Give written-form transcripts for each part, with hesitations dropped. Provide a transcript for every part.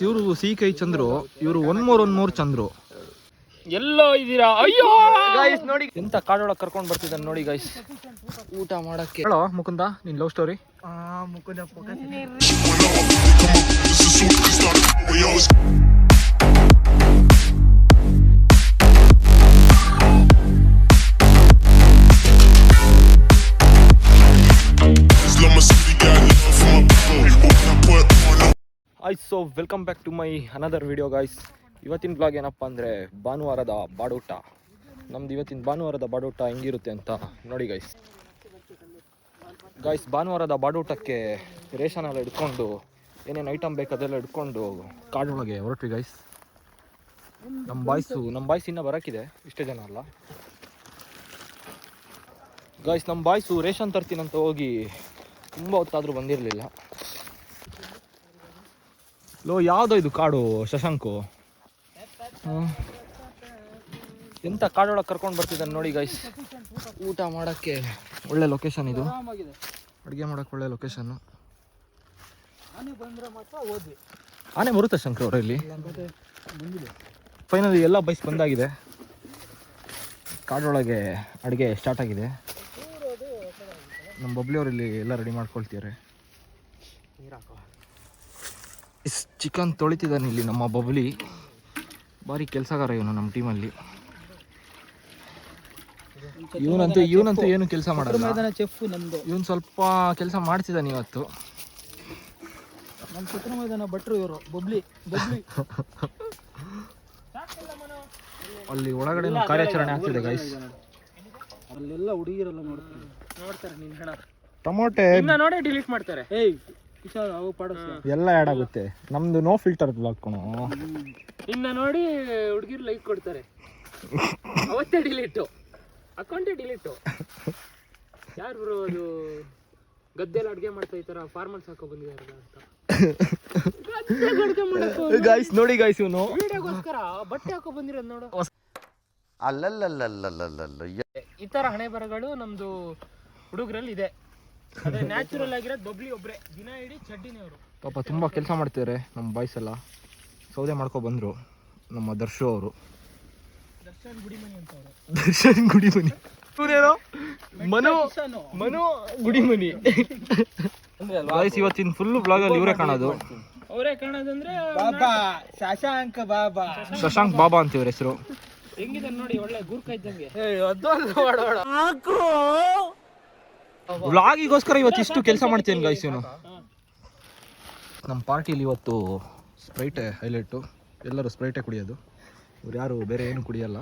ಇವರು ಸಿ.ಕೈ ಚಂದ್ರು, ಇವರು one more Chandru. ಎಲ್ಲೋ ಇದ್ದೀರಾ? ಅಯ್ಯೋ ಗೈಸ್ ನೋಡಿ ಎಂತ ಕಾಡೊಳಗೆ ಕರ್ಕೊಂಡು ಬರ್ತಿದ್ದಾನೆ ನೋಡಿ ಗೈಸ್ ಊಟ ಮಾಡಕ್ಕೆ. ಹೇಳೋ ಮುಕುಂದ ನಿನ್ love story. Mukunda so welcome back to my another video guys. ಇವತ್ತಿನ ಬ್ಲಾಗ್ ಏನಪ್ಪ ಅಂದರೆ ಭಾನುವಾರದ ಬಾಡೂಟ. ನಮ್ದು ಇವತ್ತಿನ ಭಾನುವಾರದ ಬಾಡೂಟ ಹೆಂಗಿರುತ್ತೆ ಅಂತ ನೋಡಿ ಗೈಸ್. ಭಾನುವಾರದ ಬಾಡೂಟಕ್ಕೆ ರೇಷನ್ ಎಲ್ಲ ಹಿಡ್ಕೊಂಡು ಏನೇನು ಐಟಮ್ ಬೇಕು ಅದೆಲ್ಲ ಹಿಡ್ಕೊಂಡು ಕಾಡೊಳಗೆ ಹೊರಟ್ವಿ ಗೈಸ್. ನಮ್ಮ ಬಾಯ್ಸ್ ಇನ್ನೂ ಬರೋಕ್ಕಿದೆ, ಇಷ್ಟೇ ಜನ ಅಲ್ಲ ಗೈಸ್. ನಮ್ಮ ಬಾಯ್ಸು ರೇಷನ್ ತರ್ತೀನಂತ ಹೋಗಿ ತುಂಬ ಹೊತ್ತಾದರೂ ಬಂದಿರಲಿಲ್ಲ. ಯಾವುದೋ ಇದು ಕಾಡು ಶಶಾಂಕು, ಎಂಥ ಕಾಡೊಳಗೆ ಕರ್ಕೊಂಡು ಬರ್ತಿದ್ದಾನೆ ನೋಡಿ ಗೈಸ್ ಊಟ ಮಾಡೋಕ್ಕೆ. ಒಳ್ಳೆ ಲೊಕೇಶನ್ ಇದು, ಅಡುಗೆ ಮಾಡೋಕ್ಕೆ ಒಳ್ಳೆ ಲೊಕೇಶನ್ನು. ಆನೆ ಬರುತ್ತೆ ಶಂಕರ್ ಅವರಲ್ಲಿ. ಫೈನಲಿ ಎಲ್ಲ ಬೈಸ್ ಬಂದಾಗಿದೆ, ಕಾಡೊಳಗೆ ಅಡುಗೆ ಸ್ಟಾರ್ಟ್ ಆಗಿದೆ. ನಮ್ಮ ಬಬ್ಲಿಯವರಲ್ಲಿ ಎಲ್ಲ ರೆಡಿ ಮಾಡ್ಕೊಳ್ತಿದ್ದಾರೆ. ಚಿಕನ್ ತೊಳಿತಿದ್ದಾನೆ ಇಲ್ಲಿ ನಮ್ಮ ಬಬ್ಲಿ, ಭಾರಿ ಕೆಲಸಗಾರ ಇವನು ನಮ್ಮ ಟೀಮಲ್ಲಿ. ಇವನಂತೂ ಏನು ಕೆಲಸ ಮಾಡಲ್ಲ, ಇವನು ಸ್ವಲ್ಪ ಕೆಲಸ ಮಾಡ್ತಿದ್ದಾನೆ ಇವತ್ತು. ನಮ್ಮ ಚಿತ್ರ ಮೈದಾನ ಭಟ್ರು ಇವರು ಬಬ್ಲಿ. ಅಲ್ಲಿ ಒಳಗಡೆ ಕಾರ್ಯಾಚರಣೆ ಆಗ್ತಿದೆ ಗೈಸ್. ಅಲ್ಲೆಲ್ಲ ಹುಡುಗಿರೆಲ್ಲ ನೋಡ್ತಾರೆ ನಿನ್ನ ಹಣ ಟೊಮೊಟೆ ನೋಡೇ ಡಿಲೀಟ್ ಮಾಡ್ತಾರೆ. ಎಲ್ಲ ಆ್ಯಡ್ ಆಗುತ್ತೆ. ನಮ್ದು ನೋ ಫಿಲ್ಟರ್ ಬ್ಲಾಗ್ ಕಣೋ. ಇನ್ನ ನೋಡಿ ಹುಡುಗಿರು ಲೈಕ್ ಕೊಡ್ತಾರೆ, ಅವತ್ತೇ ಡಿಲೀಟು, ಅಕೌಂಟೇ ಡಿಲೀಟು. ಯಾರು ಬ್ರೋ ಅದು ಗದ್ದೆಲ್ಲ ಅಡುಗೆ ಮಾಡ್ತಾ ಈ ಥರ ಫಾರ್ಮಲ್ಸ್ ಹಾಕೋ ಬಂದಿದ್ದಾರೆ ಅಂತ ಗೈಸ್. ನೋಡಿ ಗೈಸ್, ಇವನು ವಿಡಿಯೋಗೋಸ್ಕರ ಬಟ್ಟೆ ಹಾಕೋ ಬಂದಿರೋದು ನೋಡು. ಅಲ್ಲಲ್ಲಲ್ಲಲ್ಲಲ್ಲಲ್ಲ ಈ ಥರ ಹಣೆ ಬರಗಳು ನಮ್ದು ಹುಡುಗರಲ್ಲಿ ಇದೆ. ಅದೇ ನ್ಯಾಚುರಲ್ ಆಗಿರೋದು ಬಬ್ಲಿ ಒಬ್ರೆ, ದಿನ ಇಡೀ ಚಡ್ಡಿನೇ ಅವರು. ಪಾಪ ತುಂಬ ಕೆಲಸ ಮಾಡ್ತಿದ್ದಾರೆ ನಮ್ಮ ಬಾಯ್ಸ್ ಎಲ್ಲ. ಸೌದೆ ಮಾಡ್ಕೊ ಬಂದರು ನಮ್ಮ ದರ್ಶು ಅವರು. ದರ್ಶನ್ ಗುಡಿಮನಿ ಅಂತ ಅವರು. ದರ್ಶನ್ ಗುಡಿಮನಿ, ಮನು ಗುಡಿಮನಿ ಬಾಯ್ಸ್. ಇವತ್ತಿನ ಫುಲ್ ಬ್ಲಾಗಲ್ಲಿ ಇವರೇ ಕಾಣೋದು. ಅವರೇ ಕಾಣೋದಂದ್ರೆ ಶಶಾಂಕ್ ಬಾಬಾ ಅಂತ ಇವ್ರ ಹೆಸರು. ಹೆಂಗಿದೆ ನೋಡಿ, ಒಳ್ಳೆ ಗೂರ್ಕ ಇದ್ದಂಗೆ. ವ್ಲಾಗಿಗೋಸ್ಕರ ಇವತ್ತು ಇಷ್ಟು ಕೆಲಸ ಮಾಡ್ತೀನಿ ಗೈಸ್ ಇವನು. ನಮ್ಮ ಪಾರ್ಟಿಲಿ ಇವತ್ತು ಸ್ಪ್ರೈಟೇ ಹೈಲೈಟು. ಎಲ್ಲರೂ ಸ್ಪ್ರೈಟೇ ಕುಡಿಯೋದು, ಇವ್ರು ಯಾರು ಬೇರೆ ಏನು ಕುಡಿಯಲ್ಲ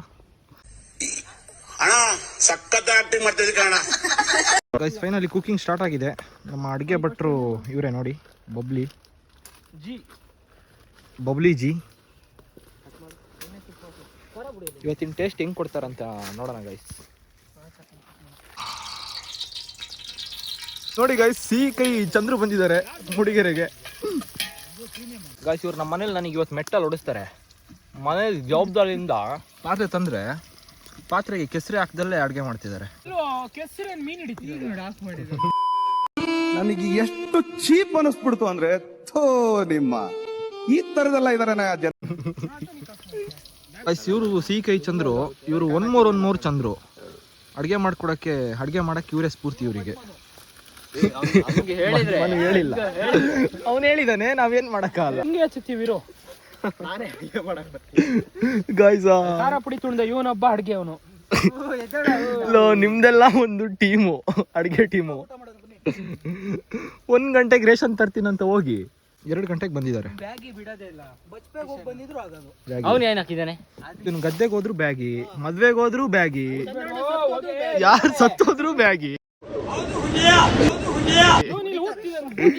ಗೈಸ್. ಫೈನಲಿ ಕುಕಿಂಗ್ ಸ್ಟಾರ್ಟ್ ಆಗಿದೆ. ನಮ್ಮ ಅಡುಗೆ ಭಟ್ರು ಇವರೇ ನೋಡಿ, ಬಬ್ಲಿ ಜಿ. ಇವತ್ತಿನ ಟೇಸ್ಟ್ ಹೆಂಗೆ ಕೊಡ್ತಾರಂತ ನೋಡೋಣ ಗೈಸ್. ನೋಡಿ ಗೈಸ್, ಸಿ.ಕೈ ಚಂದ್ರು ಬಂದಿದ್ದಾರೆ ಹುಡುಗಿಯರಿಗೆ ಗೈಸ್. ಇವ್ರು ನಮ್ಮ ಮನೇಲಿ ನನಗೆ ಇವತ್ತು ಮೆಟ್ಟಲ್ಲಿ ಹೊಡಿಸ್ತಾರೆ. ಮನೇಲಿ ಜವಾಬ್ದಾರಿಯಿಂದ ಪಾತ್ರೆ ತಂದರೆ ಪಾತ್ರೆಗೆ ಕೆಸರಿ ಹಾಕ್ದಲ್ಲೇ ಅಡುಗೆ ಮಾಡ್ತಿದ್ದಾರೆ. ಕೆಸರಿ ಮೀನು ಹಿಡಿತೀವಿ. ನನಗೆ ಎಷ್ಟು ಚೀಪ್ ಅನಿಸ್ಬಿಡ್ತು ಅಂದ್ರೆ, ಥೋ ನಿಮ್ಮ ಈ ತರದೆಲ್ಲ ಇದಾರೆ ಜನ. ಇವರು ಸಿ.ಕೈ ಚಂದ್ರು, ಇವರು ಒನ್ ಮೋರ್ ಚಂದ್ರು. ಅಡುಗೆ ಮಾಡಕ್ಕೆ ಇವರೇ ಸ್ಫೂರ್ತಿ ಇವರಿಗೆ. ಹೇಳಿಲ್ಲ, ಅವನು ಹೇಳಿದಾನೆ, ನಾವೇನ್ ಮಾಡಕ್ಕಾಗಲ್ಲ. ಖಾರ ಪುಡಿ ತುಣ್ದ ಇವನೊಬ್ಬ ಅಡ್ಗೆ ಅವನು. ನಿಮ್ದೆಲ್ಲ ಒಂದು ಟೀಮು, ಅಡ್ಗೆ ಟೀಮು. 1 ಗಂಟೆಗೆ ರೇಷನ್ ತರ್ತೀನಂತ ಹೋಗಿ 2 ಗಂಟೆಗೆ ಬಂದಿದ್ದಾರೆ. ಅವನು ಏನ್ ಹಾಕಿದ್ದಾನೆ? ಇವನು ಗದ್ದೆಗೆ ಹೋದ್ರು ಬ್ಯಾಗಿ, ಮದ್ವೆಗೆ ಹೋದ್ರು ಬ್ಯಾಗಿ, ಯಾರು ಸತ್ತೋದ್ರು ಬ್ಯಾಗಿ.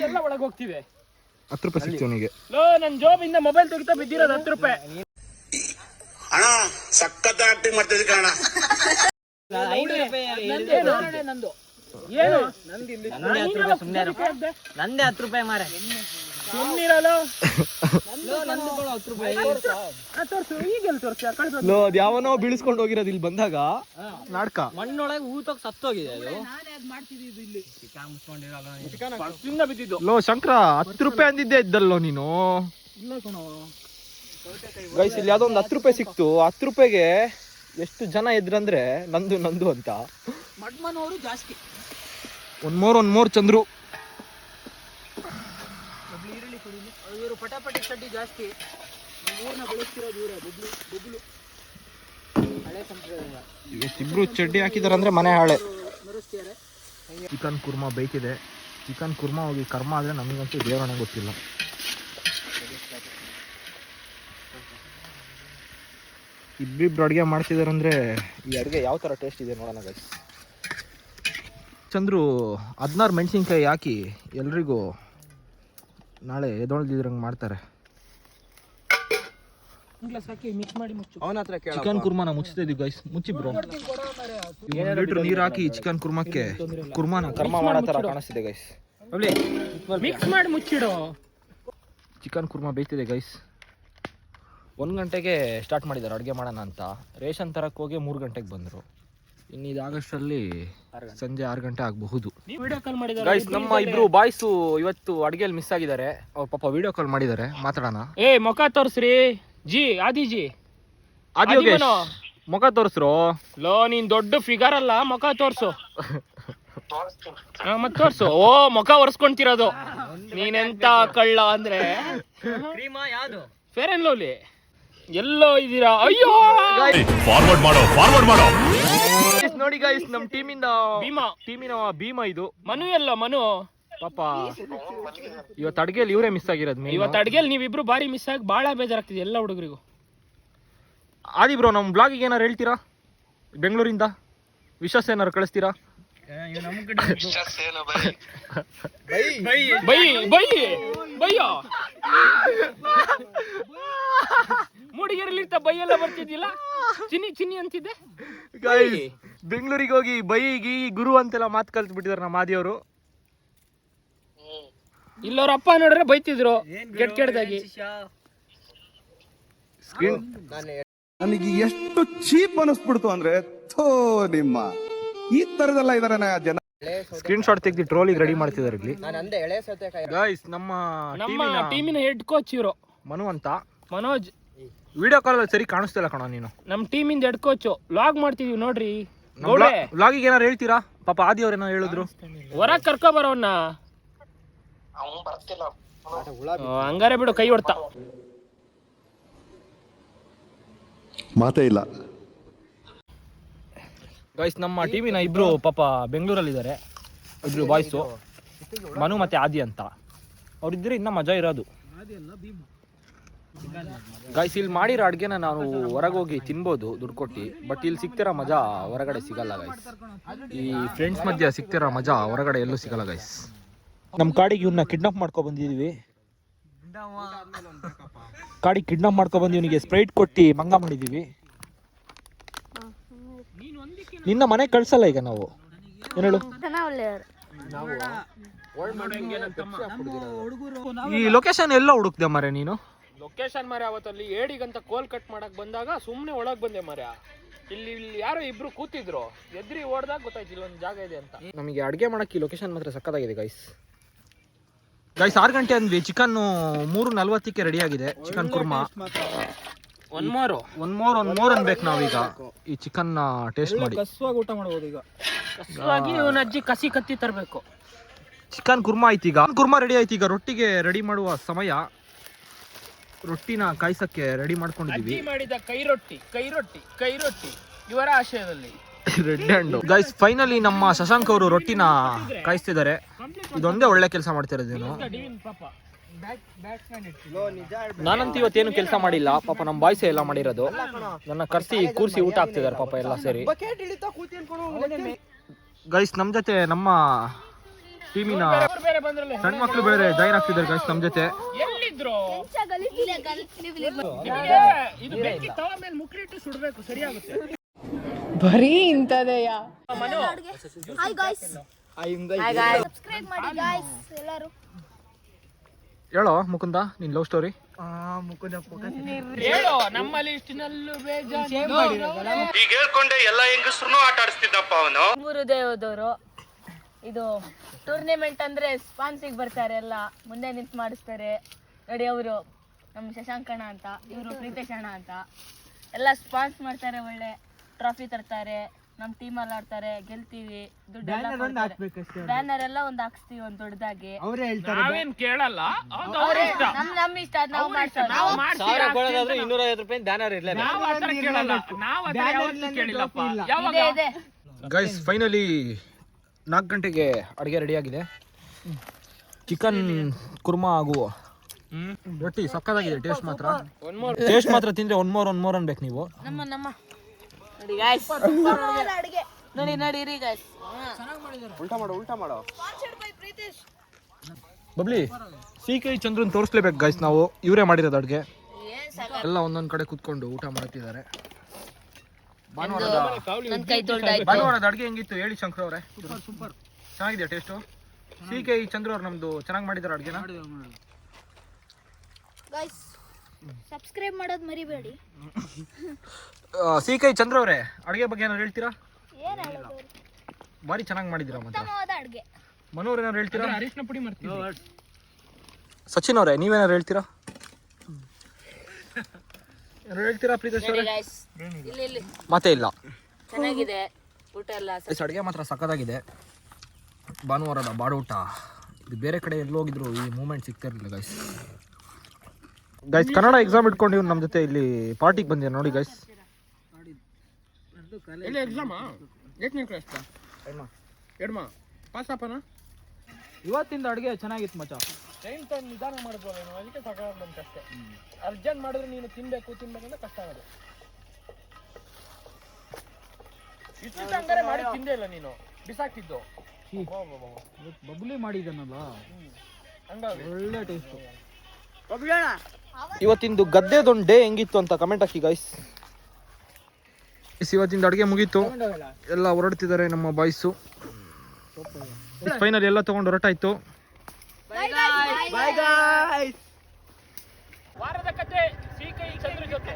ಎಲ್ಲ ಒಳಗೆ ಹೋಗ್ತಿವೆ. 10 ರೂಪಾಯಿ ಸಿಕ್ತು ಅವನಿಗೆ. ನನ್ ಜಾಬಿಂದ ಮೊಬೈಲ್ ತೆಗಿತಾ ಬಿದ್ದಿರೋದು 10 ರೂಪಾಯಿ. ಅಣ್ಣ ಸಖತ್ ಆಕ್ಟಿಂಗ್ ಮಾಡ್ತಿದ್ದೆ ಕಣ. ನಂದು ಏನು ನಂದೇ 10 ರೂಪಾಯಿ ಮಾರ. ಯಾವನೋ ಬೀಳಿಸ್ಕೊಂಡು ಹೋಗಿರೋದು ಇಲ್ಲಿ ಬಂದಾಗ ನಾಟಕ. ಮಣ್ಣೊಳಗೆ ಊತಕ್ಕೆ ಸತ್ತೋಗಿದೆ ಅದು. ಲೋ ಶಂಕರ, 10 ರೂಪಾಯಿ ಅಂದಿದ್ದೆ ಇದ್ದಲ್ಲೋ ನೀನು. ಗೈಸ್ ಇಲ್ಲಿ ಯಾವುದೋ ಒಂದು 10 ರೂಪಾಯಿ ಸಿಕ್ತು. 10 ರೂಪಾಯಿಗೆ ಎಷ್ಟು ಜನ ಇದ್ರಂದ್ರೆ ನಂದು ನಂದು ಅಂತ ಮಡ್ಮನವರು ಜಾಸ್ತಿ. ಒಂದ್ ಮೂರ್ ಚಂದ್ರು. ಇವರು ಪಟಾಪಟಿ ಚಡ್ಡಿ ಜಾಸ್ತಿ. ಊರ್ನ ಬೆಳೆಸ್ತಿರೋದು ಇವರೇ. ಬುಬ್ಲು ಹಳೆ ಸಂಪ್ರದಾಯ. ಇಬ್ರು ಚಡ್ಡಿ ಹಾಕಿದಾರೆ ಅಂದ್ರೆ ಮನೆ ಹಾಳೆ. ಮೆರೆಸ್ತಿದ್ದಾರೆ. ಚಿಕನ್ ಕುರ್ಮಾ ಬೇಕಿದೆ. ಚಿಕನ್ ಕುರ್ಮಾ ಹೋಗಿ ಕರ್ಮ ಆದರೆ ನಮಗಂತೂ ದೇವರನ್ನ ಗೊತ್ತಿಲ್ಲ. ಇಬ್ಬಿಬ್ರು ಅಡುಗೆ ಮಾಡ್ತಿದಾರಂದ್ರೆ ಈ ಅಡುಗೆ ಯಾವ ಥರ ಟೇಸ್ಟ್ ಇದೆ ನೋಡೋಣ ಗೈಸ್. ಚಂದ್ರು 16 ಮೆಣಸಿನ್ಕಾಯಿ ಹಾಕಿ ಎಲ್ರಿಗೂ ನಾಳೆ ಎದೊಳ್ದಿದ್ರಂಗೆ ಮಾಡ್ತಾರೆ. ಮಿಕ್ಸ್ ಮಾಡಿ ಮುಚ್ಚು. ಚಿಕನ್ ಕುರ್ಮಾನ ಮುಚ್ತಾ ಇದೀವಿ ಗೈಸ್. ಮುಚ್ಚಿ ಬ್ರೋ. 1 ಲೀಟರ್ ನೀರು ಹಾಕಿ ಚಿಕನ್ ಕುರ್ಮಕ್ಕೆ ಕುರ್ಮಾನ ಕರ್ಮ ಮಾಡೋ ಥರ ಕಾಣಿಸ್ತಿದೆ ಗೈಸ್. ಮಿಕ್ಸ್ ಮಾಡಿ ಮುಚ್ಚಿಡು. ಚಿಕನ್ ಕುರ್ಮಾ ಬೇಯ್ತಿದೆ ಗೈಸ್. 1 ಗಂಟೆಗೆ ಸ್ಟಾರ್ಟ್ ಮಾಡಿದ್ದಾರೆ ಅಡುಗೆ ಮಾಡೋಣ ಅಂತ. ರೇಷನ್ ತರಕ್ಕೆ ಹೋಗಿ 3 ಗಂಟೆಗೆ ಬಂದರು. ಇನ್ನು ಇದಾಗಷ್ಟರಲ್ಲಿ ಸಂಜೆ 6 ಗಂಟೆ ಆಗಬಹುದು. ವಿಡಿಯೋ ಕಾಲ್ ಮಾಡಿದ್ದಾರೆ ಗೈಸ್. ನಮ್ಮ ಇಬ್ರು ಬಾಯ್ಸು ಇವತ್ತು ಅಡುಗೆಯಲ್ಲಿ ಮಿಸ್ ಆಗಿದ್ದಾರೆ. ಅವ್ರ ಪಾಪ ವಿಡಿಯೋ ಕಾಲ್ ಮಾಡಿದ್ದಾರೆ, ಮಾತಾಡೋಣ. ಮುಖ ತೋರ್ಸ್ರಿ ಜಿ. ಆದಿಜಿ ಆದಿ ಯೋಗೇಶ್, ಮುಖ ತೋರಿಸ್ರು. ಲೋ ನೀನ್ ದೊಡ್ಡ ಫಿಗರ್ ಅಲ್ಲ, ಮುಖ ತೋರ್ಸು. ಮತ್ ತೋರ್ಸು. ಓ ಮುಖ ಒರೆಸ್ಕೊಂತಿರೋದು ನೀನೆಂತ ಕಳ್ಳ ಅಂದ್ರೆ. ಕ್ರೀಮಾ ಯಾವುದು? Fair and lovely. ಎಲ್ಲೋ ಇದ್ದೀರಾ? ಅಯ್ಯೋ ಫಾರ್ವರ್ಡ್ ಮಾಡೋ ನೋಡಿ ಗೈಸ್, ನಮ್ಮ ಟೀಮಿನ ಭೀಮಾ ಇದು. ಮನು ಎಲ್ಲ ಮನು ಪಾಪ ಇವತ್ತು ಅಡುಗೆಯಲ್ಲಿ ಇವರೇ ಮಿಸ್ ಆಗಿರೋದು. ಇವತ್ತು ಅಡ್ಗೆಲ್ ನೀವಿಬ್ರು ಬಾರಿ ಮಿಸ್ ಆಗಿ ಬಾಳ ಬೇಜಾರಾಗ್ತಿದೆ ಎಲ್ಲ ಹುಡುಗರಿಗೂ. ಆದಿ ಬ್ರೋ, ನಮ್ಮ ಬ್ಲಾಗಿಗೆ ಏನಾರು ಹೇಳ್ತೀರಾ? ಬೆಂಗಳೂರಿಂದ ವಿಶ್ವಾಸ ಏನಾರು ಕಳಿಸ್ತೀರಾ? ಬಯ್ಯೋ ಮೂಡಿಗೆರೆಲಿರ್ತ ಬೈಯೆಲ್ಲ ಬರ್ತಿದ್ದಿಲ್ಲ. ಚಿನ್ನಿ ಅಂತಿದ್ದೆ. ಬೆಂಗಳೂರಿಗೆ ಹೋಗಿ ಬೈಗಿ ಗುರು ಅಂತೆಲ್ಲ ಮಾತು ಕಲ್ತು ಬಿಟ್ಟಿದ್ದಾರೆ ನಮ್ಮ ಆದಿಯವರು. ಇಲ್ಲವ್ರ ಅಪ್ಪ ನೋಡ್ರೆ ಬೈತಿದ್ರು ಕೆಟ್ಟದಾಗಿ. ನನಗೆ ಎಷ್ಟು ಚೀಪ್ ಅನಿಸ್ಬಿಡ್ತು ಅಂದ್ರೆ, ಥೋ ನಿಮ್ಮ ಈ ತರದೆಲ್ಲ ಇದಾರೆ ಜನ. ಸ್ಕ್ರೀನ್ ಶಾಟ್ ತೆಗೆದು ಟ್ರೋಲಿಗೆ ರೆಡಿ ಮಾಡ್ತಿದ್ದಾರೆ ಇಲ್ಲಿ ಗೈಸ್. ನಮ್ಮ ಟೀಮಿನ ಹೆಡ್ ಕೋಚ್ ಇವರು ಮನು ಅಂತ. ಮನೋಜ್. ವಿಡಿಯೋ ಕಾಲಲ್ಲಿ ಸರಿ ಕಾಣಿಸ್ತಿಲ್ಲ ಕಣ ನೀನು. ನಮ್ಮ ಟೀಮಿಂದ ಹೆಡ್ ಕೋಚ್. ಲಾಗ್ ಮಾಡ್ತಿದೀವಿ ನೋಡ್ರಿ. ವ್ಲಾಗಿಗೆ ಏನಾರು ಹೇಳ್ತೀರಾ? ಪಾಪ ಆದಿ ಅವ್ರು ಏನೋ ಹೇಳಿದ್ರು. ಹೊರಗ್ ಕರ್ಕೊ ಬರೋನ್ನ. ಹಂಗಾರೆ ಬಿಡು, ಕೈ ಹೊಡ್ತಾ. ಮಾತೇ ಇಲ್ಲ ಗೈಸ್. ನಮ್ಮ ಟೀಮಿನ ಇಬ್ರು ಪಾಪ ಬೆಂಗಳೂರಲ್ಲಿದ್ದಾರೆ. ಇಬ್ರು ಬಾಯ್ಸು, ಮನು ಮತ್ತೆ ಆದಿ ಅಂತ. ಅವ್ರಿದ್ರೆ ಇನ್ನ ಮಜಾ ಇರೋದು ಗೈಸ್. ಇಲ್ಲಿ ಮಾಡಿರೋ ಅಡುಗೆನ ನಾವು ಹೊರಗೆ ಹೋಗಿ ತಿನ್ಬೋದು ದುಡ್ಡು ಕೊಟ್ಟು. ಬಟ್ ಇಲ್ಲಿ ಸಿಗ್ತಿರೋ ಮಜಾ ಹೊರಗಡೆ ಸಿಗಲ್ಲ ಗೈಸ್. ಈ ಫ್ರೆಂಡ್ಸ್ ಮಧ್ಯೆ ಸಿಗ್ತಿರೋ ಮಜಾ ಹೊರಗಡೆ ಎಲ್ಲೂ ಸಿಗಲ್ಲ ಗೈಸ್. ನಮ್ಮ ಕಾಡಿಗೆ ಇವನ್ನ ಕಿಡ್ನಾಪ್ ಮಾಡ್ಕೊ ಬಂದಿದೀವಿ. ಕಾಡಿಗೆ ಕಿಡ್ನಾಪ್ ಮಾಡ್ಕೊ ಬಂದು ಇವನಿಗೆ ಸ್ಪ್ರೈಟ್ ಕೊಟ್ಟು ಮಂಗ ಮಾಡಿದೀವಿ. ನಿನ್ನ ಮನೆ ಕಳ್ಸಲ್ಲ ಈಗ ನಾವು. ಏನ್ ಹೇಳು? ಈ ಲೊಕೇಶನ್ ಎಲ್ಲ ಹುಡುಕ್ದೆ ಮರೆ ನೀನು. ಲೊಕೇಶನ್ ಮರೆ ಅವತ್ತಲ್ಲಿ ಏಡಿಗಂತ ಕೋಲ್ ಕಟ್ ಮಾಡಕ್ ಬಂದಾಗ ಸುಮ್ನೆ ಒಳಗ್ ಬಂದೆ ಮರೆ. ಇಲ್ಲಿ ಯಾರೋ ಇಬ್ರು ಕೂತಿದ್ರು, ಎದ್ರಿ ಓಡ್ದಾಗ ಗೊತ್ತಾಯ್ತು ಇಲ್ಲೊಂದು ಜಾಗ ಇದೆ ಅಂತ. ನಮಗೆ ಅಡುಗೆ ಮಾಡಕ್ಕೆ ಈ ಲೊಕೇಶನ್ ಮಾತ್ರ ಸಕ್ಕತ್ತಾಗಿದೆ ಗೈಸ್. 6 ಗಂಟೆ ಅಂದ್ವಿ. ಚಿಕನ್ 3:40ಕ್ಕೆ ರೆಡಿ ಆಗಿದೆ. ಚಿಕನ್ ಕುರ್ಮಾ ಒನ್ ಮೋರ್ ಅನ್ಬೇಕು ನಾವೀಗ ಈ ಚಿಕನ್ ಟೇಸ್ಟ್ ಮಾಡಿ. ಊಟ ಮಾಡಬಹುದು ಈಗ. ಇವನ ಅಜ್ಜಿ ಕಸಿ ಕತ್ತಿ ತರಬೇಕು. ಚಿಕನ್ ಕುರ್ಮಾ ಆಯ್ತು ಈಗ. ಕುರ್ಮಾ ರೆಡಿ ಆಯ್ತು ಈಗ. ರೊಟ್ಟಿಗೆ ರೆಡಿ ಮಾಡುವ ಸಮಯ. ರೊಟ್ಟಿನ ಕಾಯ್ಸಕ್ಕೆ ರೆಡಿ ಮಾಡ್ಕೊಂಡಿದೀವಿ. ಮಾಡಿದ ಕೈ ರೊಟ್ಟಿ ಇವರ ಆಶಯದಲ್ಲಿ ರೆಡ್ ಹ್ಯಾಂಡ್ ಗೈಸ್. ಫೈನಲಿ ನಮ್ಮ ಶಶಾಂಕ್ ಅವರು ರೊಟ್ಟಿನ ಕಾಯಿಸ್ತಿದ್ದಾರೆ. ಇದೊಂದೇ ಒಳ್ಳೆ ಕೆಲಸ ಮಾಡ್ತಿರೋದೇನು. ನಾನಂತೂ ಇವತ್ತೇನು ಕೆಲಸ ಮಾಡಿಲ್ಲ. ಪಾಪ ನಮ್ಮ ಬಾಯ್ಸೆ ಎಲ್ಲ ಮಾಡಿರೋದು. ನನ್ನ ಕೂರಿಸಿ ಊಟ ಹಾಕ್ತಿದ್ದಾರೆ ಪಾಪ ಎಲ್ಲ ಸೇರಿ. ಗೈಸ್ ನಮ್ಮ ಜೊತೆ ನಮ್ಮ ಟೀಮಿನ ಸಣ್ಣ ಮಕ್ಕಳು ಬೇರೆ ಜಾಯ್ನ್ ಆಗ್ತಿದ್ದಾರೆ ಗೈಸ್ ನಮ್ಮ ಜೊತೆ. ಎಲ್ಲಿದ್ರು ಇದು ಬೆಂಕಿ ತವ ಮೇಲೆ ಮುಕ್ಳಿಟ್ಟು ಸುಡಬೇಕು, ಸರಿಯಾಗುತ್ತೆ. ಬರೀ ಇಂತದೆಯಾ? ಹಾಯ್ ಗಾಯ್ಸ್, ಸಬ್ಸ್ಕ್ರೈಬ್ ಮಾಡಿ ಗಾಯ್ಸ್ ಎಲ್ಲರೂ. ಹೇಳೋ ಮುಕುಂದ ನಿನ್ ಲವ್ ಸ್ಟೋರಿ. ಹೇಳೋ ನಮ್ಮ ಲಿಸ್ಟಿನಲ್ಲೂ ಬೇಜಾರು. ಈಗ ಹೇಳ್ಕೊಂಡೆ ಎಲ್ಲ ಹೆಂಗಸ್ರು ಆಟ ಆಡಿಸ್ತಿದ್ದಪ್ಪ ಅವನು. ಮೂರು ದೇವದವರು. ಇದು ಟೂರ್ನಿಮೆಂಟ್ ಅಂದ್ರೆ ಸ್ಪಾನ್ಸಿಗೆ ಬರ್ತಾರೆ, ಎಲ್ಲ ಮುಂದೆ ನಿಂತು ಮಾಡಿಸ್ತಾರೆ ನೋಡಿ. ಅವರು ನಮ್ಮ ಶಶಾಂಕಣ್ಣ ಅಂತ, ಇವರು ಪ್ರೀತೇಶ್ ಅಣ್ಣ ಅಂತ. ಎಲ್ಲ ಸ್ಪಾನ್ಸ್ ಮಾಡ್ತಾರೆ, ಒಳ್ಳೆ ಟ್ರಾಫಿ ತರ್ತಾರೆ, ನಮ್ಮ ಟೀಮಲ್ಲಿ ಆಡ್ತಾರೆ, ಗೆಲ್ತೀವಿ, ದುಡ್ಡೆಲ್ಲ ಬ್ಯಾನರ್ ಎಲ್ಲ ಒಂದು ಹಾಕ್ಸ್ತೀವಿ ಒಂದು ದೊಡ್ಡದಾಗಿ. ನಾವೇನ್ ಕೇಳಲ್ಲ, ನಮ್ ಇಷ್ಟ ಅದ್ ನಾವು ಮಾಡ್ಸೋದು. 250 ರೂಪಾಯಿ ಬ್ಯಾನರ್ ಇರ್ಲಿ. ನಾವು ಆ ಥರ ಕೇಳಲ್ಲ, ನಾವು ಆ ಥರ ಯಾವತ್ತೂ ಕೇಳಿಲ್ಲಪ್ಪ. ಯಾವಾಗ ಇದೆ ಗೈಸ್ ಫೈನಲಿ 4 ಗಂಟೆಗೆ ಅಡುಗೆ ರೆಡಿ ಆಗಿದೆ. ಚಿಕನ್ ಕುರ್ಮಾ ಹಾಗೂ ರೊಟ್ಟಿ ಸಕ್ಕತ್ತಾಗಿದೆ. ಟೇಸ್ಟ್ ಮಾತ್ರ ತಿಂದ್ರೆ ಒನ್ ಮೋರ್ ಅನ್ಬೇಕು ನೀವು. ನಮ್ಮ ನೋಡಿ ಗಾಯ್ಸ್, ಅಡುಗೆ ನಡೀರಿ ಗಾಯ್ಸ್. ಉಲ್ಟಾ ಮಾಡೋ ಬಬ್ಲಿ CK ಚಂದ್ರನ್ ತೋರಿಸ್ಲೇಬೇಕು ಗೈಸ್. ನಾವು ಇವರೇ ಮಾಡಿರೋದು ಅಡುಗೆ ಎಲ್ಲ ಒಂದೊಂದ್ ಕಡೆ ಕುತ್ಕೊಂಡು ಊಟ ಮಾಡ್ತಿದ್ದಾರೆ. ನನ್ ಕೈ ತೊಳ್ದಾಯ್ತು. ಭಾನುವಾರದ ಅಡುಗೆ ಹೆಂಗಿತ್ತು ಹೇಳಿ ಶಂಕರ್ ಅವರೇ? ಸೂಪರ್ ಚೆನ್ನಾಗಿದೆ ಟೇಸ್ಟು. CK ಚಂದ್ರ ಅವ್ರು ನಮ್ದು ಚೆನ್ನಾಗಿ ಮಾಡಿದಾರೆ ಅಡುಗೆನ. ಗೈಸ್ ಸಬ್ಸ್ಕ್ರೈಬ್ ಮಾಡೋದು ಮರಿಬೇಡಿ. CK ಚಂದ್ರ ಅವರೇ ಅಡುಗೆ ಬಗ್ಗೆ ಏನಾದ್ರು ಹೇಳ್ತೀರಾ? ಏನ್ ಹೇಳೋದು, ಭಾರಿ ಚೆನ್ನಾಗಿ ಮಾಡಿದ್ದೀರಾ. ಮತ್ತೆ ಉತ್ತಮವಾದ ಅಡುಗೆ. ಮನೋರ್ ಏನಾದ್ರು ಹೇಳ್ತೀರಾ? ಅರಿಶಿನ ಪುಡಿ ಮಾಡ್ತೀವಿ. ಸಚಿನ್ ಅವರೇ ನೀವೇನಾದ್ರು ಹೇಳ್ತೀರಾ? ಏನಾದ್ರು ಹೇಳ್ತೀರಾ ಪ್ರೀತೇಶ್ ಅವರೇ? ಗಾಯ್ಸ್ ಇಲ್ಲಿ ಮತ್ತೆ ಇಲ್ಲ. ಚೆನ್ನಾಗಿದೆ ಊಟ ಎಲ್ಲ. ಅಡುಗೆ ಮಾತ್ರ ಸಕ್ಕತ್ತಾಗಿದೆ. ಭಾನುವಾರದ ಬಾಡೂಟ ಇದು ಬೇರೆ ಕಡೆ ಎಲ್ಲೋಗಿದ್ರು ಈ ಮೂಮೆಂಟ್ ಸಿಗ್ತಿರ್ಲಿಲ್ಲ ಗೈಸ್. ಕನ್ನಡ ಎಕ್ಸಾಮ್ ಇಟ್ಕೊಂಡು ಇವ್ನು ನಮ್ಮ ಜೊತೆ ಇಲ್ಲಿ ಪಾರ್ಟಿಗೆ ಬಂದಿದ್ದಾರೆ ನೋಡಿ ಗೈಸ್. ಎಲ್ಲಿ ಎಕ್ಸಾಮಾ? ಎಷ್ಟನೇ ಕ್ಲಾಸ್? ಎಡ್ಮಾ ಪಾಸಪ್ಪನ. ಇವತ್ತಿಂದ ಅಡುಗೆ ಚೆನ್ನಾಗಿತ್ತು ಮಚ್ಚ. ಟೈಮ್ ತಗೊಂಡು ನಿಧಾನ ಮಾಡಿದ್ವಲ್ಲ ನೀವು, ಅದಕ್ಕೆ ಸಾಕಾಗ ಬಂತಷ್ಟೇ. ಅರ್ಜೆಂಟ್ ಮಾಡಿದ್ರೆ ನೀನು ತಿನ್ಬೇಕಂದ್ರೆ ಕಷ್ಟ ಆಗೋದು. ಇಷ್ಟು ಹಂಗಾರೆ ಮಾಡಿ ತಿಂದೇ ಇಲ್ಲ ನೀನು, ಬಿಸಾಕ್ತಿದ್ದು. ಬಬ್ಲಿ ಮಾಡಿದ್ದಾನಲ್ಲ, ಹಂಗಾಗಿ ಒಳ್ಳೆ ಟೇಸ್ಟು. ಇವತ್ತಿಂದು ಗದ್ದೆದೊಂದು ಡೇ ಹೆಂಗಿತ್ತು ಅಂತ ಕಮೆಂಟ್ ಹಾಕಿ ಗೈಸ್. ಇವತ್ತಿಂದ ಅಡುಗೆ ಮುಗೀತು, ಎಲ್ಲ ಹೊರಡ್ತಿದ್ದಾರೆ ನಮ್ಮ ಬಾಯ್ಸು. ಫೈನಲ್ ಎಲ್ಲ ತಗೊಂಡು ಹೊರಟಾಯ್ತು. ವಾರದ ಕತೆ CK ಚಂದ್ರ ಜೊತೆ.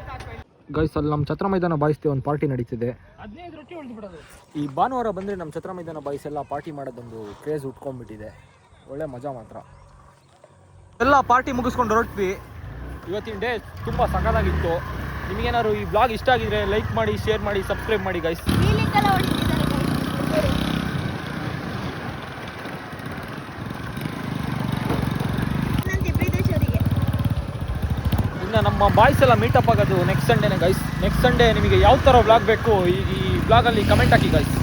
ಗೈಸ್ ಅಲ್ಲಿ ನಮ್ಮ ಛತ್ರ ಮೈದಾನ ಬಾಯ್ಸ್ದೆ ಒಂದು ಪಾರ್ಟಿ ನಡೀತಿದೆ. 15 ರೊಟ್ಟಿ ಉಳಿದು ಬಿಡೋದು. ಈ ಭಾನುವಾರ ಬಂದರೆ ನಮ್ಮ ಛತ್ರ ಮೈದಾನ ಬಾಯ್ಸ್ ಎಲ್ಲ ಪಾರ್ಟಿ ಮಾಡೋದೊಂದು ಕ್ರೇಜ್ ಉಟ್ಕೊಂಡ್ಬಿಟ್ಟಿದೆ. ಒಳ್ಳೆ ಮಜಾ ಮಾತ್ರ. ಎಲ್ಲ ಪಾರ್ಟಿ ಮುಗಿಸ್ಕೊಂಡು ಹೊರಟ್ವಿ. ಇವತ್ತಿನ ಡೇ ತುಂಬ ಸಖತ್ತಾಗಿತ್ತು. ನಿಮಗೇನಾದ್ರು ಈ ಬ್ಲಾಗ್ ಇಷ್ಟ ಆಗಿದ್ರೆ ಲೈಕ್ ಮಾಡಿ, ಶೇರ್ ಮಾಡಿ, ಸಬ್ಸ್ಕ್ರೈಬ್ ಮಾಡಿ ಗೈಸ್. ಈ ಲಿಂಕ್ ಎಲ್ಲ ಹೊಡಿತಿದ್ದಾರೆ guys. ನಂತೆ ಪ್ರೀತೇಶ್ ಅವರಿಗೆ. ಇನ್ನು ನಮ್ಮ ಬಾಯ್ಸ್ ಎಲ್ಲ ಮೀಟಪ್ ಆಗೋದು ನೆಕ್ಸ್ಟ್ ಸಂಡೇನೇ ಗೈಸ್. ನೆಕ್ಸ್ಟ್ ಸಂಡೇ ನಿಮಗೆ ಯಾವ ಥರ ವ್ಲಾಗ್ ಬೇಕು ಈ ಬ್ಲಾಗಲ್ಲಿ ಕಮೆಂಟ್ ಹಾಕಿ ಗೈಸ್.